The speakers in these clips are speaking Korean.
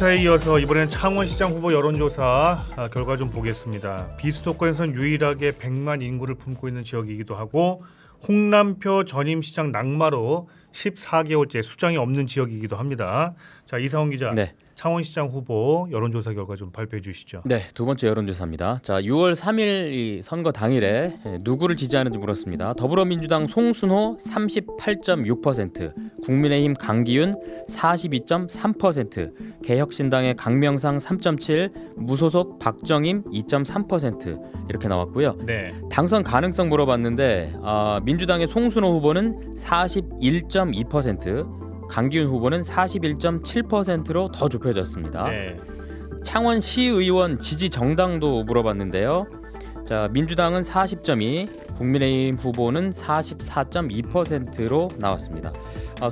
에 이어서 이번에는 창원시장 후보 여론조사 결과 좀 보겠습니다. 비수도권에선 유일하게 100만 인구를 품고 있는 지역이기도 하고 홍남표 전임시장 낙마로 14개월째 수장이 없는 지역이기도 합니다. 자, 이상훈 기자, 네. 창원시장 후보 여론조사 결과 좀 발표해 주시죠. 네, 두 번째 여론조사입니다. 자, 6월 3일 이 선거 당일에 누구를 지지하는지 물었습니다. 더불어민주당 송순호 38.6%, 국민의힘 강기윤 42.3%, 개혁신당의 강명상 3.7%, 무소속 박정임 2.3% 이렇게 나왔고요. 네. 당선 가능성 물어봤는데 민주당의 송순호 후보는 41.2%, 강기윤 후보는 41.7%로 더 좁혀졌습니다. 네. 창원시의원 지지 정당도 물어봤는데요. 자, 민주당은 40.2, 국민의힘 후보는 44.2%로 나왔습니다.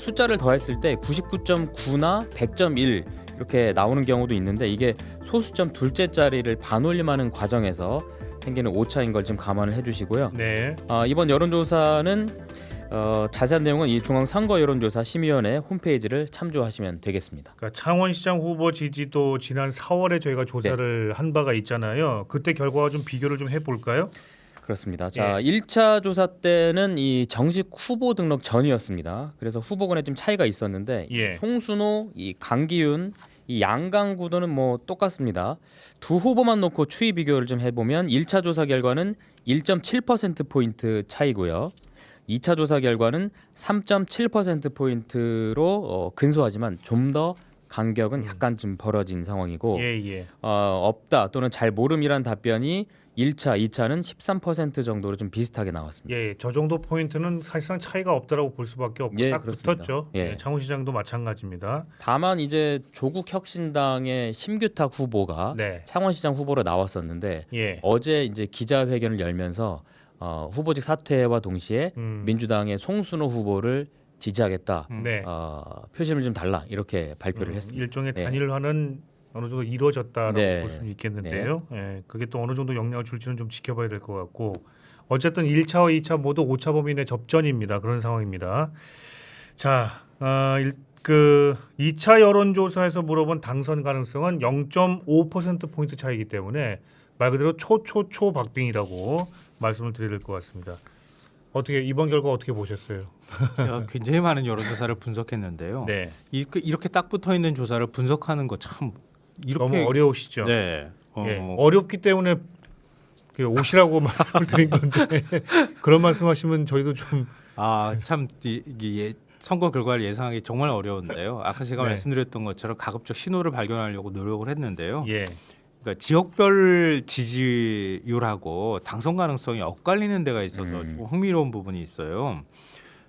숫자를 더했을 때 99.9나 100.1 이렇게 나오는 경우도 있는데 이게 소수점 둘째 자리를 반올림하는 과정에서 생기는 오차인 걸 좀 감안을 해주시고요. 네. 이번 여론조사는 자세한 내용은 이 중앙선거여론조사 심의위원회 홈페이지를 참조하시면 되겠습니다. 그러니까 창원시장 후보 지지도 지난 4월에 저희가 조사를 한 바가 있잖아요. 그때 결과와 좀 비교를 좀 해볼까요? 그렇습니다. 자, 1차 조사 때는 이 정식 후보 등록 전이었습니다. 그래서 후보 간에 좀 차이가 있었는데 예. 송순호, 이 강기윤, 이 양강 구도는 뭐 똑같습니다. 두 후보만 놓고 추이 비교를 좀 해보면 1차 조사 결과는 1.7%포인트 차이고요. 2차 조사 결과는 3.7%포인트로 근소하지만 좀 더 간격은 약간 좀 벌어진 상황이고 예. 없다 또는 잘 모름이란 답변이 1차, 2차는 13% 정도로 좀 비슷하게 나왔습니다. 예, 저 정도 포인트는 사실상 차이가 없다라고 볼 수밖에 없고 예, 딱 그렇습니다. 붙었죠. 예. 예, 창원시장도 마찬가지입니다. 다만 이제 조국혁신당의 심규탁 후보가 네. 창원시장 후보로 나왔었는데 예. 어제 이제 기자회견을 열면서 후보직 사퇴와 동시에 민주당의 송순호 후보를 지지하겠다. 네. 표심을 좀 달라 이렇게 발표를 했습니다. 일종의 네. 단일화는 어느 정도 이루어졌다라고 네. 볼 수는 있겠는데요. 예, 그게 또 어느 정도 영향을 줄지는 좀 지켜봐야 될 것 같고 어쨌든 1차와 2차 모두 오차 범위 내 접전입니다. 그런 상황입니다. 자, 2차 여론조사에서 물어본 당선 가능성은 0.5%포인트 차이기 때문에 말 그대로 초박빙이라고 말씀을 드려야 될 것 같습니다. 어떻게 이번 결과 어떻게 보셨어요? 제가 굉장히 많은 여론조사를 분석했는데요. 네, 이렇게 딱 붙어 있는 조사를 분석하는 거 참 이렇게 너무 어려우시죠? 네. 예, 어렵기 때문에 오시라고 말씀을 드린 건데 그런 말씀하시면 저희도 좀 참 선거 결과를 예상하기 정말 어려운데요. 아까 제가 네. 말씀드렸던 것처럼 가급적 신호를 발견하려고 노력을 했는데요. 예, 그러니까 지역별 지지율하고 당선 가능성이 엇갈리는 데가 있어서 좀 흥미로운 부분이 있어요.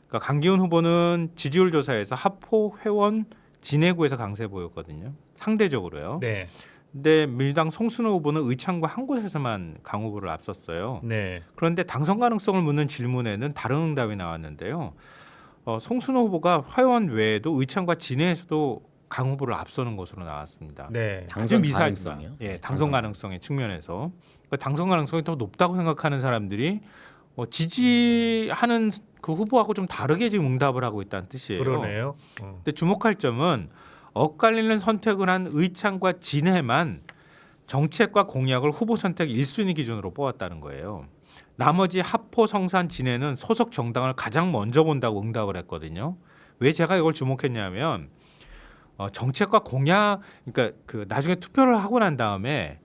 그러니까 강기훈 후보는 지지율 조사에서 하포, 회원, 진해구에서 강세 보였거든요. 상대적으로요. 네, 근데 민주당 송순호 후보는 의창과 한 곳에서만 강 후보를 앞섰어요. 네, 그런데 당선 가능성을 묻는 질문에는 다른 응답이 나왔는데요. 송순호 후보가 회원 외에도 의창과 진해에서도 강 후보를 앞서는 것으로 나왔습니다. 네, 아주 당선 미사하지만 가능성이요? 예, 당선 가능성의 측면에서 그러니까 당선 가능성이 더 높다고 생각하는 사람들이 지지하는 그 후보하고 좀 다르게 지금 응답을 하고 있다는 뜻이에요. 그러네요. 근데 주목할 점은 엇갈리는 선택을 한 의창과 진해만 정책과 공약을 후보 선택 1순위 기준으로 뽑았다는 거예요. 나머지 하포, 성산, 진해는 소속 정당을 가장 먼저 본다고 응답을 했거든요. 왜 제가 이걸 주목했냐면 정책과 공약, 그러니까 그 나중에 투표를 하고 난 다음에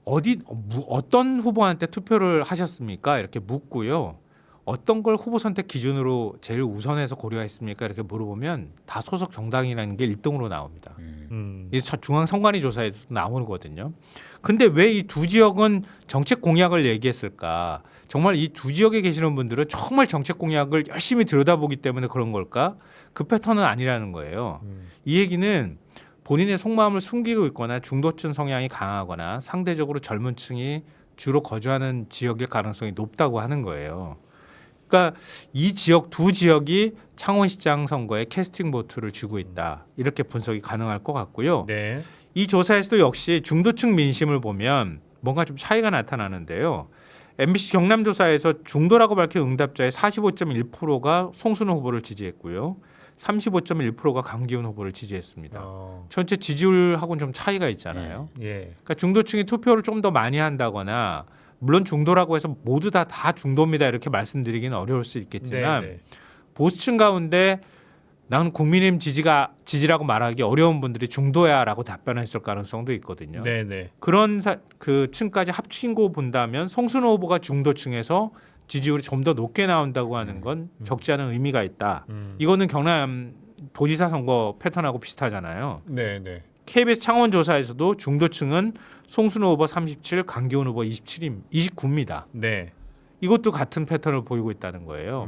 어떤 후보한테 투표를 하셨습니까? 이렇게 묻고요. 어떤 걸 후보 선택 기준으로 제일 우선해서 고려했습니까? 이렇게 물어보면 다 소속 정당이라는 게 1등으로 나옵니다. 이 중앙선관위 조사에도 나오거든요. 근데 왜 이 두 지역은 정책 공약을 얘기했을까? 정말 이 두 지역에 계시는 분들은 정말 정책 공약을 열심히 들여다보기 때문에 그런 걸까? 그 패턴은 아니라는 거예요. 이 얘기는 본인의 속마음을 숨기고 있거나 중도층 성향이 강하거나 상대적으로 젊은 층이 주로 거주하는 지역일 가능성이 높다고 하는 거예요. 그러니까 이 지역 두 지역이 창원시장 선거에 캐스팅 보트를 쥐고 있다. 이렇게 분석이 가능할 것 같고요. 네, 이 조사에서도 역시 중도층 민심을 보면 뭔가 좀 차이가 나타나는데요. MBC 경남조사에서 중도라고 밝힌 응답자의 45.1%가 송순호 후보를 지지했고요. 35.1%가 강기훈 후보를 지지했습니다. 어, 전체 지지율하고는 좀 차이가 있잖아요. 예. 그러니까 중도층이 투표를 좀 더 많이 한다거나 물론 중도라고 해서 모두 다 중도입니다 이렇게 말씀드리기는 어려울 수 있겠지만 네, 네. 보수층 보수층 가운데 나는 국민의힘 지지라고 말하기 어려운 분들이 중도야라고 답변했을 가능성도 있거든요. 네, 네. 그런 그 층까지 합친 거 본다면 송순호 후보가 중도층에서 지지율이 좀 더 높게 나온다고 하는 건 적지 않은 의미가 있다. 이거는 경남 도지사 선거 패턴하고 비슷하잖아요. 네, 네. KBS 창원 조사에서도 중도층은 송순호 후보 37, 강기훈 후보 29입니다. 네. 이것도 같은 패턴을 보이고 있다는 거예요.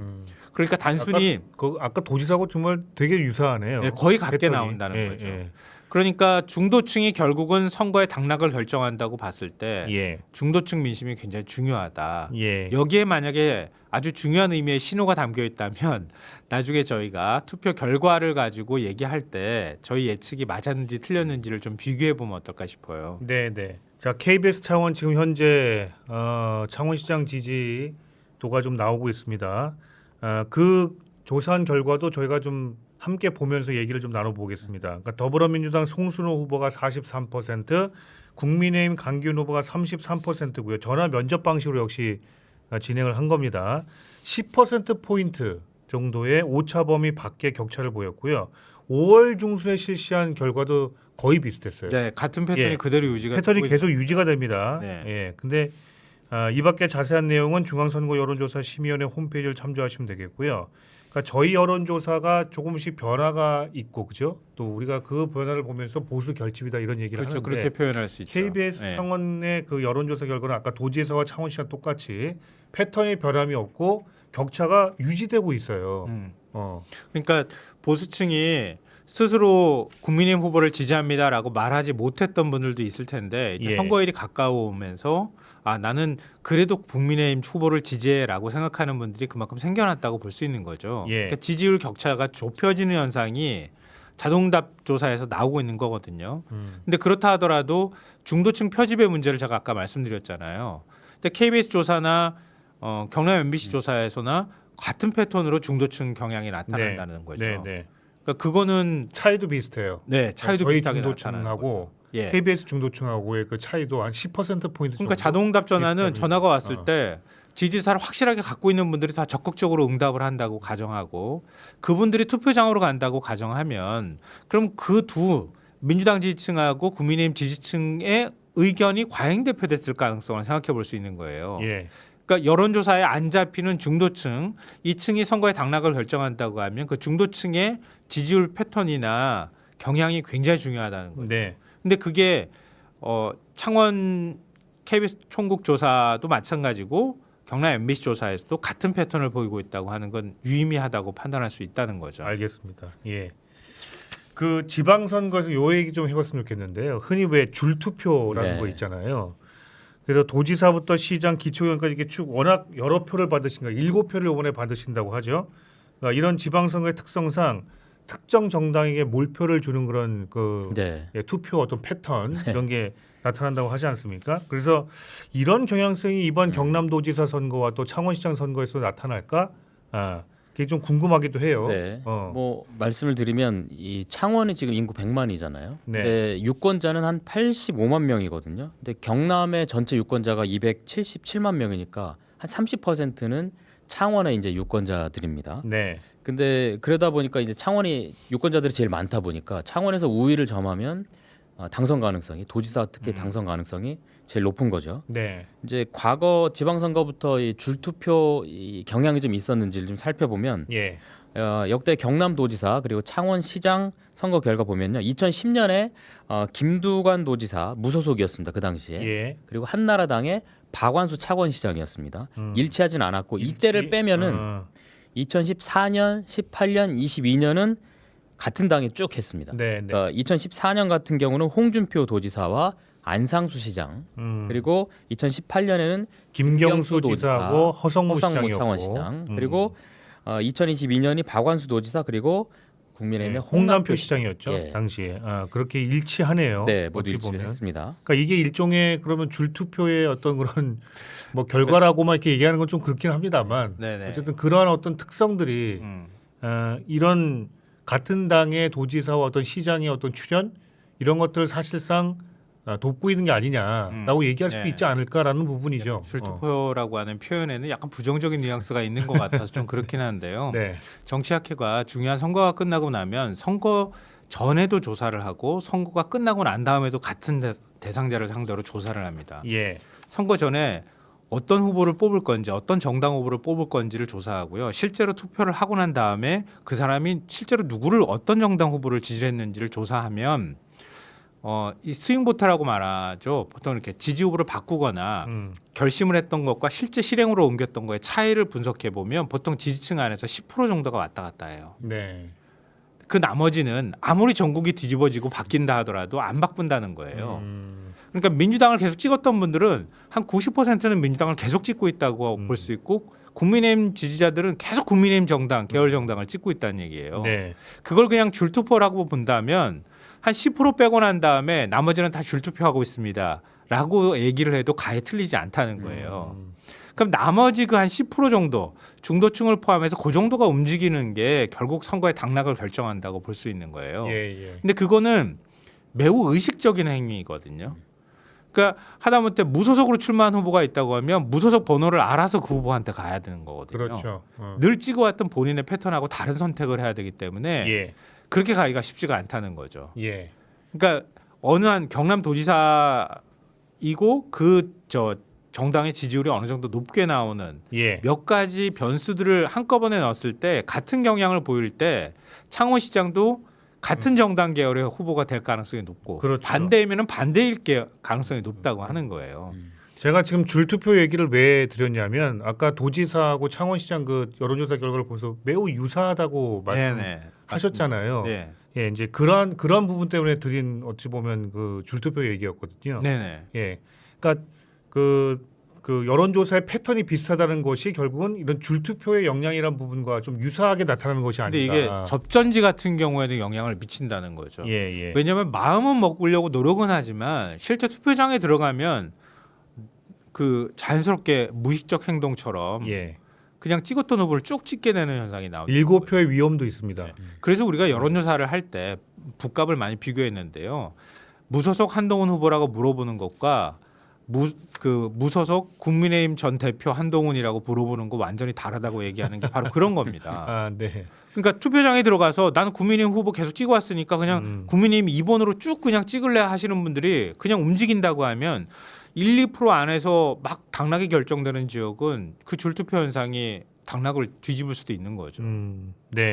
그러니까 단순히 아까 도지사하고 정말 되게 유사하네요. 네, 거의 같게 패턴이. 나온다는 예, 거죠. 예. 그러니까 중도층이 결국은 선거의 당락을 결정한다고 봤을 때 예. 중도층 민심이 굉장히 중요하다. 예. 여기에 만약에 아주 중요한 의미의 신호가 담겨 있다면 나중에 저희가 투표 결과를 가지고 얘기할 때 저희 예측이 맞았는지 틀렸는지를 좀 비교해 보면 어떨까 싶어요. 네, 네. 자, KBS 창원 지금 현재 창원시장 지지도가 좀 나오고 있습니다. 그 조사한 결과도 저희가 좀 함께 보면서 얘기를 좀 나눠보겠습니다. 그러니까 더불어민주당 송순호 후보가 43%, 국민의힘 강기훈 후보가 33%고요. 전화 면접 방식으로 역시 진행을 한 겁니다. 10% 포인트 정도의 오차 범위 밖의 격차를 보였고요. 5월 중순에 실시한 결과도 거의 비슷했어요. 네, 같은 패턴이 예. 그대로 유지가 패턴이 되고 계속 유지가 됩니다. 네. 예. 근데 이 밖에 자세한 내용은 중앙선거 여론조사 심의위원회 홈페이지를 참조하시면 되겠고요. 그러니까 저희 여론조사가 조금씩 변화가 있고 그죠? 또 우리가 그 변화를 보면서 보수 결집이다 이런 얘기를 그렇죠. 하는데 그렇게 표현할 수 있죠. KBS 네. 창원의 그 여론조사 결과는 아까 도지사와 창원시랑 똑같이 패턴의 변함이 없고 격차가 유지되고 있어요. 그러니까 보수층이 스스로 국민의힘 후보를 지지합니다라고 말하지 못했던 분들도 있을 텐데 이제 예. 선거일이 가까워오면서 나는 그래도 국민의힘 후보를 지지해라고 생각하는 분들이 그만큼 생겨났다고 볼 수 있는 거죠. 예. 그러니까 지지율 격차가 좁혀지는 현상이 자동답 조사에서 나오고 있는 거거든요. 근데 그렇다 하더라도 중도층 표집의 문제를 제가 아까 말씀드렸잖아요. 근데 KBS 조사나 경남 MBC 조사에서나 같은 패턴으로 중도층 경향이 나타난다는 거죠. 네, 네. 그러니까 그거는 차이도 비슷해요. 네 차이도 저희 비슷하게 중도층하고 예. KBS 중도층하고의 그 차이도 한 10% 포인트 그러니까 정도. 자동응답 전화는 비슷합니다. 전화가 왔을 때 지지사를 확실하게 갖고 있는 분들이 다 적극적으로 응답을 한다고 가정하고 그분들이 투표장으로 간다고 가정하면 그럼 그 두 민주당 지지층하고 국민의힘 지지층의 의견이 과잉대표됐을 가능성을 생각해 볼 수 있는 거예요. 예. 그러니까 여론조사에 안 잡히는 중도층, 이층이 선거의 당락을 결정한다고 하면 그 중도층의 지지율 패턴이나 경향이 굉장히 중요하다는 거예요. 네. 근데 그게 창원 KBS 총국 조사도 마찬가지고 경남 MBC 조사에서도 같은 패턴을 보이고 있다고 하는 건 유의미하다고 판단할 수 있다는 거죠. 알겠습니다. 예. 그 지방선거에서 요 얘기 좀 해봤으면 좋겠는데요. 흔히 왜 줄투표라는 네. 거 있잖아요. 그래서 도지사부터 시장, 기초의원까지 이렇게 쭉 워낙 여러 표를 받으신가 7표를 이번에 받으신다고 하죠. 그러니까 이런 지방선거의 특성상 특정 정당에게 몰표를 주는 그런 그 네. 투표 어떤 패턴 이런 게 나타난다고 하지 않습니까? 그래서 이런 경향성이 이번 경남도지사 선거와 또 창원시장 선거에서 나타날까? 그게 좀 궁금하기도 해요. 네. 뭐 말씀을 드리면 이 창원이 지금 인구 100만이잖아요. 네. 근데 유권자는 한 85만 명이거든요. 근데 경남의 전체 유권자가 277만 명이니까 한 30%는 창원의 이제 유권자들입니다. 네. 근데 그러다 보니까 이제 창원이 유권자들이 제일 많다 보니까 창원에서 우위를 점하면 당선 가능성이 도지사 특히 당선 가능성이 제일 높은 거죠. 네. 이제 과거 지방선거부터 이 줄투표 이 경향이 좀 있었는지를 좀 살펴보면 예. 역대 경남도지사 그리고 창원시장 선거 결과 보면요, 2010년에 김두관 도지사 무소속이었습니다. 그 당시에. 예. 그리고 한나라당의 박완수 창원시장이었습니다. 일치하진 않았고 이때를 빼면은 2014년, 18년, 22년은 같은 당이 쭉 했습니다. 네. 네. 2014년 같은 경우는 홍준표 도지사와 안상수 시장, 그리고 2018년에는 김경수 지사하고 허성무 허성무 시장이었고 창원시장, 그리고 2022년이 박완수 도지사 그리고 국민의힘의 네, 홍남표 시장이었죠. 예. 당시에. 그렇게 일치하네요. 네, 모두 어찌 보면. 일치했습니다. 그러니까 이게 일종의 그러면 줄투표의 어떤 그런 뭐 결과라고만 이렇게 얘기하는 건 좀 그렇긴 합니다만 네네. 어쨌든 그러한 어떤 특성들이 음. 이런 같은 당의 도지사와 어떤 시장의 어떤 출연 이런 것들 사실상 돕고 있는 게 아니냐라고 얘기할 수도 네. 있지 않을까라는 부분이죠. 줄투표라고 하는 표현에는 약간 부정적인 뉘앙스가 있는 것 같아서 좀 그렇긴 한데요. 네. 정치학회가 중요한 선거가 끝나고 나면 선거 전에도 조사를 하고 선거가 끝나고 난 다음에도 같은 대상자를 상대로 조사를 합니다. 예. 선거 전에 어떤 후보를 뽑을 건지 어떤 정당 후보를 뽑을 건지를 조사하고요. 실제로 투표를 하고 난 다음에 그 사람이 실제로 누구를 어떤 정당 후보를 지지했는지를 조사하면 이 스윙 보터라고 말하죠. 보통 이렇게 지지 후보를 바꾸거나 결심을 했던 것과 실제 실행으로 옮겼던 거의 차이를 분석해 보면 보통 지지층 안에서 10% 정도가 왔다 갔다 해요. 네. 그 나머지는 아무리 전국이 뒤집어지고 바뀐다 하더라도 안 바꾼다는 거예요. 그러니까 민주당을 계속 찍었던 분들은 한 90%는 민주당을 계속 찍고 있다고 볼 수 있고 국민의힘 지지자들은 계속 국민의힘 정당, 계열 정당을 찍고 있다는 얘기예요. 네. 그걸 그냥 줄투표라고 본다면 한 10% 빼고 난 다음에 나머지는 다 줄투표하고 있습니다. 라고 얘기를 해도 가히 틀리지 않다는 거예요. 그럼 나머지 그 한 10% 정도 중도층을 포함해서 그 정도가 움직이는 게 결국 선거의 당락을 결정한다고 볼 수 있는 거예요. 예. 근데 그거는 매우 의식적인 행위거든요. 그러니까 하다못해 무소속으로 출마한 후보가 있다고 하면 무소속 번호를 알아서 그 후보한테 가야 되는 거거든요. 그렇죠. 늘 찍어왔던 본인의 패턴하고 다른 선택을 해야 되기 때문에 예. 그렇게 가기가 쉽지가 않다는 거죠. 예. 그러니까 어느 한 경남도지사이고 정당의 지지율이 어느 정도 높게 나오는 예. 몇 가지 변수들을 한꺼번에 넣었을 때 같은 경향을 보일 때 창원시장도 같은 정당 계열의 후보가 될 가능성이 높고 그렇죠. 반대이면은 반대일 가능성이 높다고 하는 거예요. 제가 지금 줄투표 얘기를 왜 드렸냐면 아까 도지사하고 창원시장 그 여론조사 결과를 보면서 매우 유사하다고 말씀하셨잖아요. 네. 예, 이제 그러한 부분 때문에 드린 어찌 보면 그 줄투표 얘기였거든요. 네네. 예, 그러니까 그 여론조사의 패턴이 비슷하다는 것이 결국은 이런 줄투표의 영향이란 부분과 좀 유사하게 나타나는 것이 근데 아닌가. 이게 접전지 같은 경우에는 영향을 미친다는 거죠. 예. 왜냐하면 마음은 먹으려고 노력은 하지만 실제 투표장에 들어가면 그 자연스럽게 무의식적 행동처럼 예. 그냥 찍었던 후보를 쭉 찍게 되는 현상이 나오죠. 일고표의 위험도 있습니다. 네. 그래서 우리가 여론조사를 할 때 부값을 많이 비교했는데요. 무소속 한동훈 후보라고 물어보는 것과 무소속 국민의힘 전 대표 한동훈이라고 물어보는 거 완전히 다르다고 얘기하는 게 바로 그런 겁니다. 아, 네. 그러니까 투표장에 들어가서 나는 국민의힘 후보 계속 찍어왔으니까 그냥 국민의힘 2번으로 쭉 그냥 찍을래 하시는 분들이 그냥 움직인다고 하면 1, 2% 안에서 막 당락이 결정되는 지역은 그 줄투표 현상이 당락을 뒤집을 수도 있는 거죠. 네.